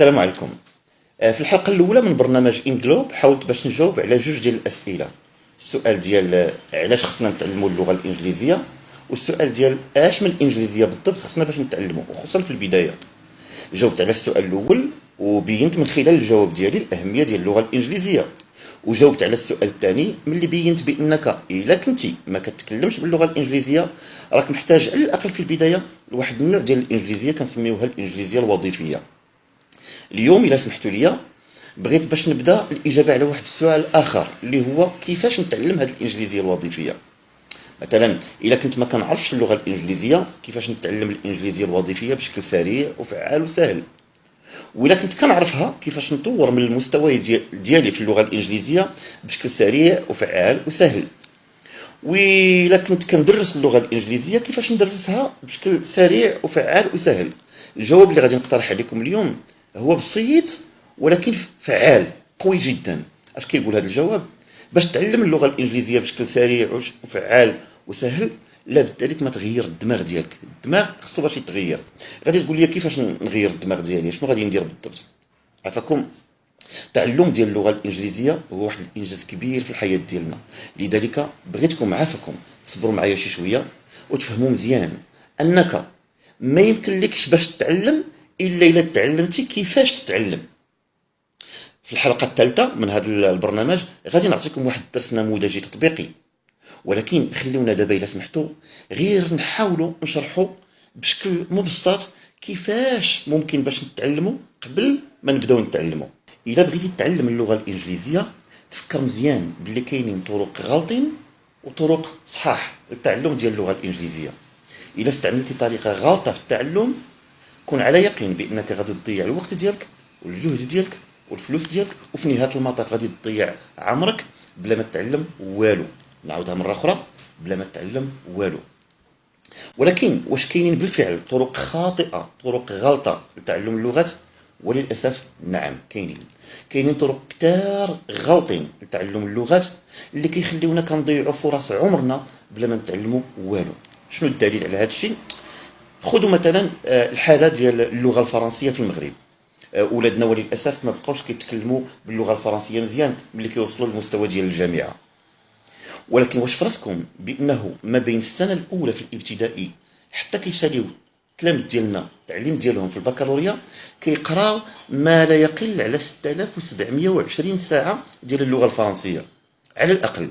السلام عليكم. في الحلقة الأولى من برنامج إنجلوب حاولت باش نجاوب على جوج ديال الأسئلة. السؤال ديال علاش خصنا نتعلموا اللغة الإنجليزية، والسؤال ديال اش من الإنجليزية بالضبط خصنا باش نتعلموا، وخصوصا في البداية. جاوبت على السؤال الأول وبينت من خلال الجواب ديالي الأهمية ديال اللغة الإنجليزية، وجاوبت على السؤال الثاني ملي بينت بأنك إلا كنتي ما كتكلمش باللغة الإنجليزية راك محتاج على الأقل في البداية لواحد النوع ديال الإنجليزية كنسميوها الإنجليزية الوظيفية. اليوم إلا سمحتوا لي بغيت باش نبدا الاجابه على واحد السؤال اخر اللي هو كيفاش نتعلم هذه الانجليزيه الوظيفيه. مثلا الا كنت ما كنعرفش اللغه الانجليزيه كيفاش نتعلم الانجليزيه الوظيفيه بشكل سريع وفعال وسهل، وإلا كنت كنعرفها كيفاش نطور من المستوى ديالي في اللغه الانجليزيه بشكل سريع وفعال وسهل، وإلا كنت كندرس اللغه الانجليزيه كيفاش ندرسها بشكل سريع وفعال وسهل. الجواب اللي غادي نقترح عليكم اليوم هو بسيط ولكن فعال قوي جدا. اش كيقول هذا الجواب؟ باش تعلم اللغه الانجليزيه بشكل سريع وفعال وسهل لا بد عليك ما تغير الدماغ ديالك. الدماغ خصو باش يتغير. غادي تقول لي كيفاش نغير الدماغ ديالي، شنو غادي ندير بالضبط؟ عفاكم، تعلم ديال اللغه الانجليزيه هو واحد الانجاز كبير في الحياه ديالنا، لذلك بغيتكم عافاكم تصبروا معايا شي شويه وتفهموا مزيان انك ما يمكن لكش باش تتعلم الا تعلمتي كيفاش تتعلم. في الحلقه الثالثه من هذا البرنامج غادي نعطيكم واحد الدرس نموذجي تطبيقي، ولكن خليونا دابا الا سمحتوا غير نحاولوا نشرحوا بشكل مبسط كيفاش ممكن باش نتعلموا قبل ما نبداو نتعلموا. الا بغيتي تتعلم اللغه الانجليزيه تفكر مزيان باللي كاينين طرق غالطين وطرق صحاح للتعلم ديال اللغه الانجليزيه. الا استعملتي طريقه غلطه في التعلم كون على يقين بانك غادي تضيع الوقت ديالك والجهد ديالك والفلوس ديالك، وفي نهايه المطاف غادي تضيع عمرك بلا ما تتعلم والو. نعاودها مره اخرى، بلا ما تتعلم والو. ولكن واش كاينين بالفعل طرق خاطئه، طرق غلطه لتعلم اللغات؟ وللاسف نعم كاينين طرق كتار غلطين لتعلم اللغات اللي كيخليونا كنضيعوا فرص عمرنا بلا ما نتعلموا والو. شنو الدليل على هذا الشيء؟ خذوا مثلا الحاله ديال اللغه الفرنسيه في المغرب. ولادنا وللاسف ما بقاوش كيتكلموا باللغه الفرنسيه مزيان ملي كيوصلوا للمستوى ديال الجامعه. ولكن واش فراسكم بانه ما بين السنه الاولى في الابتدائي حتى كيساليو التلاميذ ديالنا التعليم ديالهم في البكالوريا كيقراو ما لا يقل على 6720 ساعه ديال اللغه الفرنسيه على الاقل.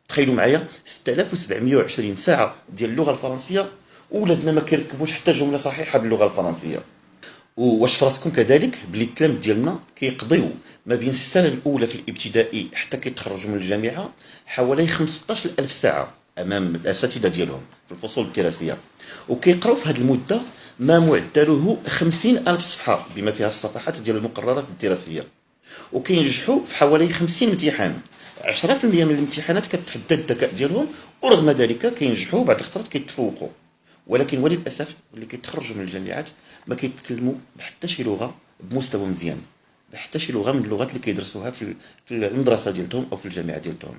تخيلوا معايا 6720 ساعه ديال اللغه الفرنسيه ولادنا ما كيركبوش حتى جمله صحيحه باللغه الفرنسيه. واش فراسكم كذلك بلي التلاميذ ديالنا كيقضيو ما بين السنه الاولى في الابتدائي حتى كيتخرجوا من الجامعه حوالي 15000 ساعه امام الاساتذه ديالهم في الفصول الدراسيه، وكيقراو في هذه المده ما معدله 50000 صفحه بما فيها الصفحات ديال المقررات الدراسيه، وكينجحوا في حوالي 50 امتحان. 10% من الامتحانات كتحدد الذكاء ديالهم، ورغم ذلك كينجحوا بعض الخطرات كيتفوقوا. ولكن وللاسف اللي كيتخرجوا من الجامعات ما كيتكلموا بحتى شي لغه بمستوى مزيان، بحتى شي لغه من اللغات اللي كيدرسوها في المدرسه ديالتهم او في الجامعه ديالتهم.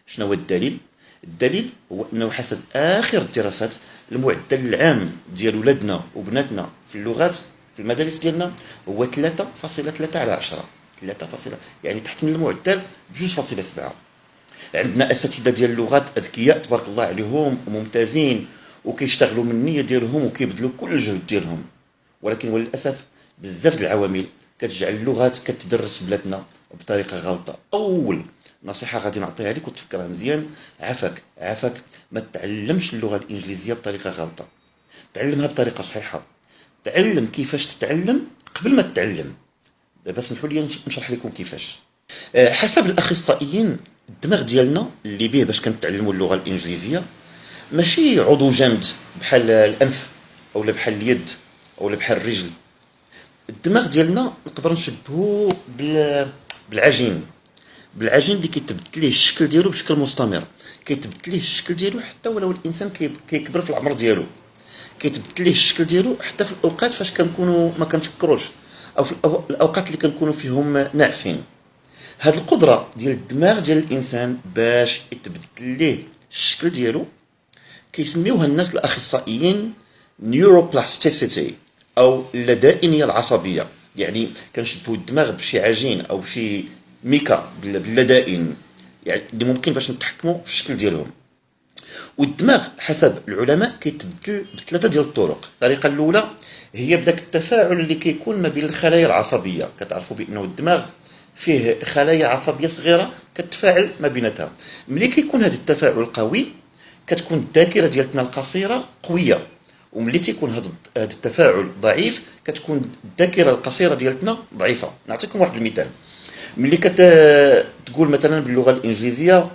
شنو هو الدليل؟ الدليل هو انه حسب اخر الدراسات المعدل العام ديال ولادنا وبناتنا في اللغات في المدارس ديالنا هو 3.3 على 10. 3 يعني تحت من المعدل ب 2.7. عندنا اساتذه ديال اللغات اذكياء تبارك الله عليهم وممتازين وكيشتغلوا من النيه ديالهم وكيبذلوا كل الجهد ديالهم، ولكن وللاسف بزاف العوامل كتجعل اللغات كتدرس في بلادنا بطريقه غلطه. اول نصيحه غادي نعطيها لك وتفكرها مزيان، عافاك ما تعلمش اللغه الانجليزيه بطريقه غلطه، تعلمها بطريقه صحيحه. تعلم كيفاش تتعلم قبل ما تتعلم. دابا سمحوا لي نشرح لكم كيفاش. حسب الاخصائيين الدماغ ديالنا اللي به باش كنتعلموا اللغه الانجليزيه ماشي عضو جامد بحال الانف اولا بحال اليد اولا بحال الرجل. الدماغ ديالنا نقدر نشبهو بالعجين اللي كيتبدل ليه الشكل ديالو بشكل مستمر. كيتبدل ليه الشكل ديالو حتى ولو الانسان كيكبر في العمر ديالو، كيتبدل ليه الشكل ديالو حتى في الاوقات فاش كنكونوا ما كنفكروش او في الاوقات اللي كنكونوا فيهم ناعسين. هاد القدره ديال الدماغ ديال الانسان باش يتبدل ليه الشكل ديالو كيسميوها الناس الاخصائيين نيوروبلاستيسيتي او اللدائنيه العصبيه. يعني كنشبهوا الدماغ بشي عجين او بشي ميكا باللدائن، يعني اللي ممكن باش نتحكموا في الشكل ديالهم. والدماغ حسب العلماء كيتبدل بثلاثه ديال الطرق. الطريقه الاولى هي بداك التفاعل اللي كيكون ما بين الخلايا العصبيه. كتعرفوا بانه الدماغ فيه خلايا عصبيه صغيره كتفاعل ما بيناتها. ملي كيكون هذا التفاعل قوي كتكون الذاكره ديالتنا القصيره قويه، وملي تيكون هذا التفاعل ضعيف كتكون الذاكره القصيره ديالتنا ضعيفه. نعطيكم واحد المثال. ملي كتقول مثلا باللغه الانجليزيه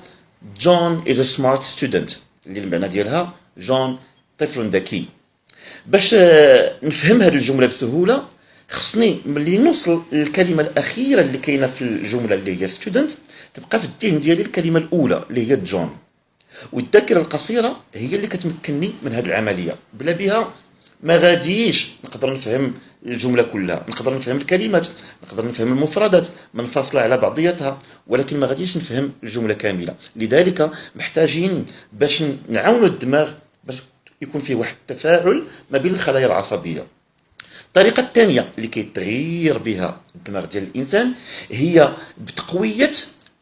جون از ا سمارت ستودنت، اللي المعنى ديالها جون طفل ذكي. باش نفهم هذه الجمله بسهوله خصني ملي نوصل للكلمه الاخيره اللي كاينه في الجمله اللي هي ستودنت تبقى في الذهن ديالي الكلمه الاولى اللي هي جون. والذاكره القصيره هي اللي كتمكنني من هذه العمليه. بلا بها ما غاديش نقدر نفهم الجمله كلها، نقدر نفهم الكلمات، نقدر نفهم المفردات منفصله على بعضياتها، ولكن ما غاديش نفهم الجمله كامله. لذلك محتاجين باش نعاونوا الدماغ باش يكون فيه واحد التفاعل ما بين الخلايا العصبيه. الطريقه الثانيه اللي كيتغير بها الدماغ ديال الانسان هي بتقويه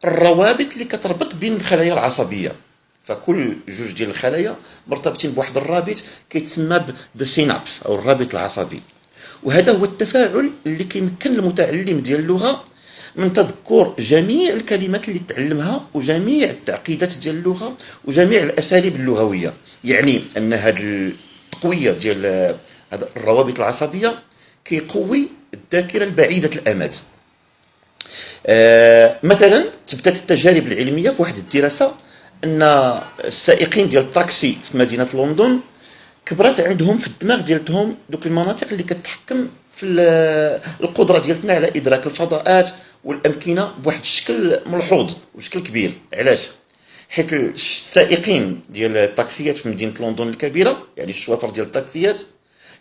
الروابط اللي كتربط بين الخلايا العصبيه. فكل جوج ديال الخلايا مرتبطين بواحد الرابط كيتسمى بالسينابس او الرابط العصبي. وهذا هو التفاعل اللي كيمكن المتعلم ديال اللغه من تذكر جميع الكلمات اللي تعلمها وجميع التعقيدات ديال اللغه وجميع الاساليب اللغويه. يعني ان هذه التقويه ديال هذه الروابط العصبيه كيقوي الذاكره البعيده الامد. مثلا تبدات التجارب العلميه في واحد الدراسه ان السائقين ديال الطاكسي في مدينه لندن كبرت عندهم في الدماغ ديالتهم دوك المناطق اللي كتحكم في القدره ديالتنا على ادراك الفضاءات والامكنه بواحد الشكل ملحوظ وشكل كبير. علاش؟ حيت السائقين ديال الطاكسيات في مدينه لندن الكبيره، يعني الشوافر ديال الطاكسيات،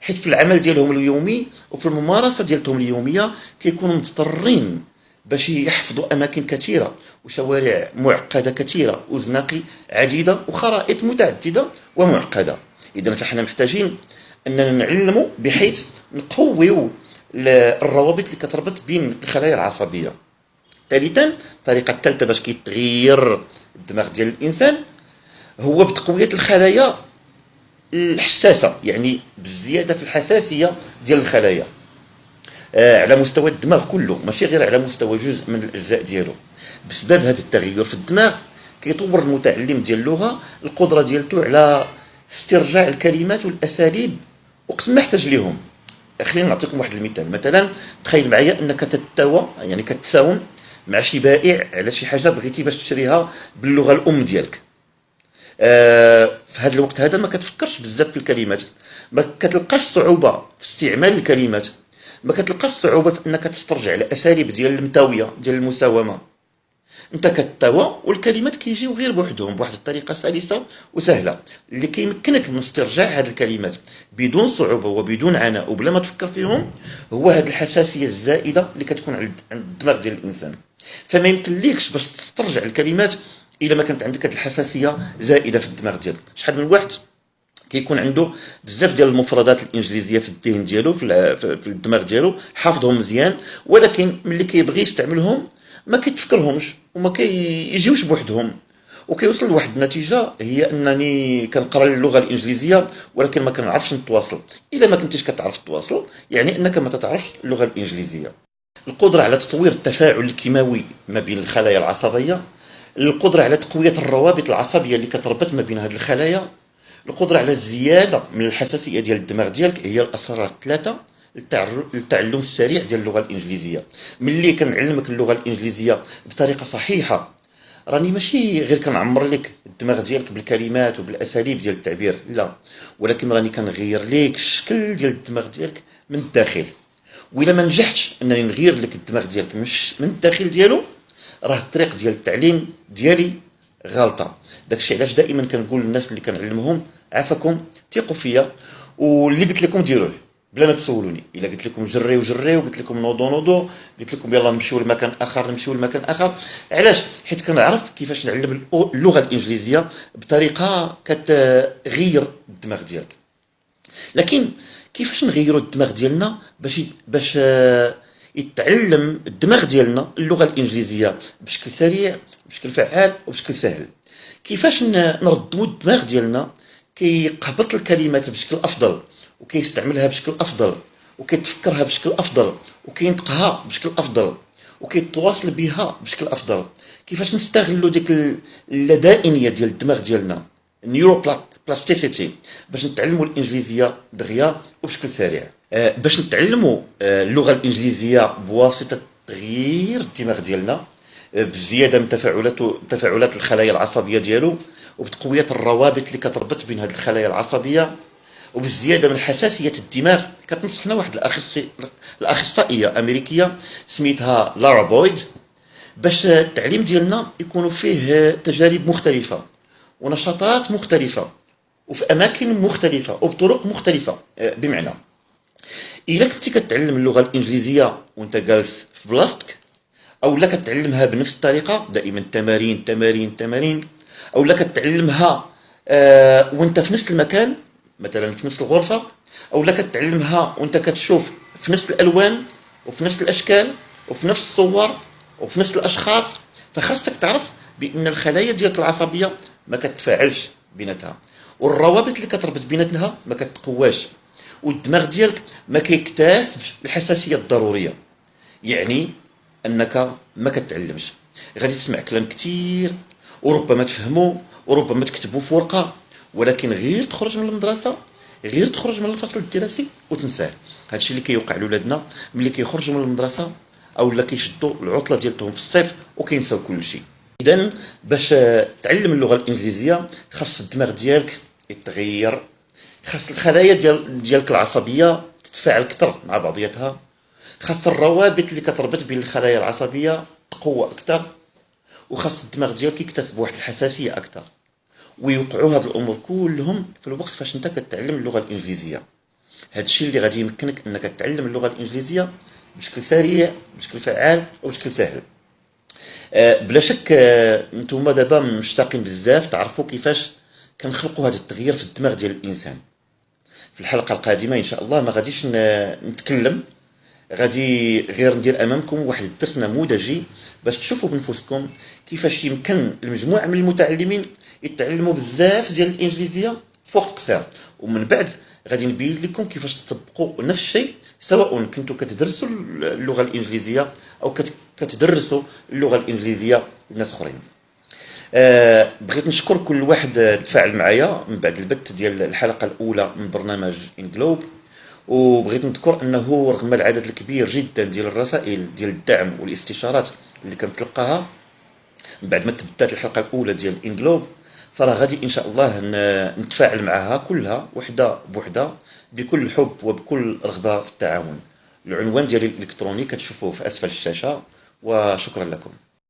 حيت في العمل ديالهم اليومي وفي الممارسه ديالتهم اليوميه كيكونوا مضطرين باش يحفظوا اماكن كثيره وشوارع معقده كثيره وزناقي عديده وخرائط متعدده ومعقده. اذا فاحنا محتاجين اننا نعلموا بحيث نقويوا الروابط اللي كتربط بين الخلايا العصبيه. ثالثا الطريقه الثالثه باش كيتغير الدماغ ديال الانسان هو بتقويه الخلايا الحساسه، يعني بالزياده في الحساسيه ديال الخلايا على مستوى الدماغ كله، ماشي غير على مستوى جزء من الاجزاء ديالو. بسبب هذا التغير في الدماغ كيطور المتعلم ديال اللغه القدره ديالته على استرجاع الكلمات والاساليب وقت ما احتاج لهم. خلينا نعطيكم واحد المثال. مثلا تخيل معايا انك تتساوى، يعني كتساوم مع شي بائع على شي حاجه بغيتي باش تشريها باللغه الام ديالك. في هذا الوقت هذا ما كتفكرش بزاف في الكلمات، ما كتلقاش صعوبه في استعمال الكلمات، ما كتلقاش صعوبه في انك تسترجع الاساليب ديال المتاويه ديال المساومه. انت كتاوى والكلمات كيجيو غير بوحدهم بواحد الطريقه سلسه وسهله اللي كيمكنك من استرجاع هذه الكلمات بدون صعوبه وبدون عناء وبلا ما تفكر فيهم. هو هذه الحساسيه الزائده اللي كتكون عند الدماغ ديال الانسان. فما يمكن ليكش باش تسترجع الكلمات الا ما كانت عندك هذه الحساسيه زائده في الدماغ ديالك. شحال من واحد كيكون عنده بزاف ديال المفردات الانجليزيه في الذهن ديالو في الدماغ ديالو حافظهم مزيان، ولكن ملي كيبغي يستعملهم ما كيتفكرهمش وما كيجيوش بوحدهم، وكيوصل لواحد النتيجه هي انني كنقرا اللغه الانجليزيه ولكن ما كنعرفش نتواصل. الا ما كنتيش كتعرف تواصل يعني انك ما تتعرفش اللغه الانجليزيه. القدره على تطوير التفاعل الكيماوي ما بين الخلايا العصبيه، القدره على تقويه الروابط العصبيه اللي كتربط ما بين هذه الخلايا، القدره على الزياده من الحساسيه ديال الدماغ ديالك، هي الاسرار الثلاثه للتعلم السريع ديال اللغه الانجليزيه. ملي كنعلمك اللغه الانجليزيه بطريقه صحيحه راني ماشي غير كنعمر لك الدماغ ديالك بالكلمات وبالاساليب ديال التعبير، لا، ولكن راني كنغير لك الشكل ديال الدماغ ديالك من الداخل. وإلا ما نجحتش انني نغير لك الدماغ ديالك مش من الداخل ديالو راه الطريق ديال التعليم ديالي غلطه. داكشي علاش دائما كنقول للناس اللي كنعلمهم عافاكم ثقوا فيا واللي قلت لكم ديروه بلا ما تسولوني. الا قلت لكم جريو جريو، قلت لكم نوضو نوضو، قلت لكم يلا نمشيو لمكان اخر نمشيو لمكان اخر. علاش؟ حيت كنعرف كيفاش نعلم اللغه الانجليزيه بطريقه كتغير الدماغ ديالك. لكن كيفاش نغيروا الدماغ ديالنا باش يتعلم الدماغ ديالنا اللغه الانجليزيه بشكل سريع، بشكل فعال وبشكل سهل. كيفاش نردموا الدماغ ديالنا كيقبط الكلمات بشكل افضل، وكيستعملها بشكل افضل، وكيتفكرها بشكل افضل، وكينطقها بشكل افضل، وكيتواصل بها بشكل افضل. كيفاش نستغلوا ديك اللدائنيه ديال الدماغ ديالنا، النيورو بلاستيسيتي، باش نتعلموا الانجليزيه دغيا وبشكل سريع. باش نتعلموا اللغه الانجليزيه بواسطه تغيير الدماغ ديالنا، بالزياده من تفاعلات الخلايا العصبيه ديالو، وبتقويه الروابط اللي كتربط بين هذه الخلايا العصبيه، وبالزياده من حساسيه الدماغ. كتنصحنا واحد الاخصائيه امريكيه سميتها لارا بويد باش التعليم ديالنا يكون فيه تجارب مختلفه ونشاطات مختلفه وفي اماكن مختلفه وبطرق مختلفه. بمعنى الا كنتي كتعلم اللغه الانجليزيه وانت جالس في بلاصتك، او لا كتعلمها بنفس الطريقه دائما تمارين تمارين تمارين، او لا كتعلمها وانت في نفس المكان مثلا في نفس الغرفه، او لا كتعلمها وانت كتشوف في نفس الالوان وفي نفس الاشكال وفي نفس الصور وفي نفس الاشخاص، فخاصك تعرف بان الخلايا ديالك العصبيه ما كتفاعلش بيناتها، والروابط اللي كتربط بيناتها ما كتقواش، والدماغ ديالك ما كيكتسبش الحساسيه الضروريه. يعني انك ما كتعلمش، غادي تسمع كلام كثير وربما تفهمه وربما تكتبه في ورقه، ولكن غير تخرج من المدرسه، غير تخرج من الفصل الدراسي وتنساه. هادشي اللي كيوقع لولادنا ملي كيخرجوا من المدرسه او لا كيشدوا العطله ديالهم في الصيف وكينساو كل شيء. اذا باش تعلم اللغه الانجليزيه خاص الدماغ ديالك يتغير، خاص الخلايا ديالك العصبيه تتفاعل اكثر مع بعضياتها، خاص الروابط اللي كتربط بين الخلايا العصبيه تقوى اكثر، وخاص الدماغ ديالك يكتسب واحد الحساسيه اكثر. ويوقعوا هاد الامور كلهم في الوقت فاش انت كتعلم اللغه الانجليزيه. هاد الشيء اللي غادي يمكنك انك تتعلم اللغه الانجليزيه بشكل سريع، بشكل فعال وبشكل سهل. بلا شك نتوما دابا مشتاقين بزاف تعرفوا كيفاش كنخلقوا هذا التغيير في الدماغ ديال الانسان. في الحلقه القادمه ان شاء الله ما غاديش نتكلم، غادي غير ندير امامكم واحد الدرس نموذجي باش تشوفوا بنفسكم كيفاش يمكن المجموعه من المتعلمين يتعلموا بزاف ديال الانجليزيه في وقت قصير، ومن بعد غادي نبين لكم كيفاش تطبقوا نفس الشيء سواء كنتوا كتدرسوا اللغه الانجليزيه او كتدرسوا اللغه الانجليزيه لناس اخرين. بغيت نشكر كل واحد تفاعل معايا من بعد البث ديال الحلقه الاولى من برنامج انجلوب، وبغيت نذكر انه رغم العدد الكبير جدا ديال الرسائل ديال الدعم والاستشارات اللي كنتلقاها من بعد ما تبدات الحلقه الاولى ديال انجلوب، فراه غادي ان شاء الله نتفاعل معها كلها وحده بوحده بكل الحب وبكل رغبه في التعاون. العنوان ديالي الالكتروني كتشوفوه في اسفل الشاشه، وشكرا لكم.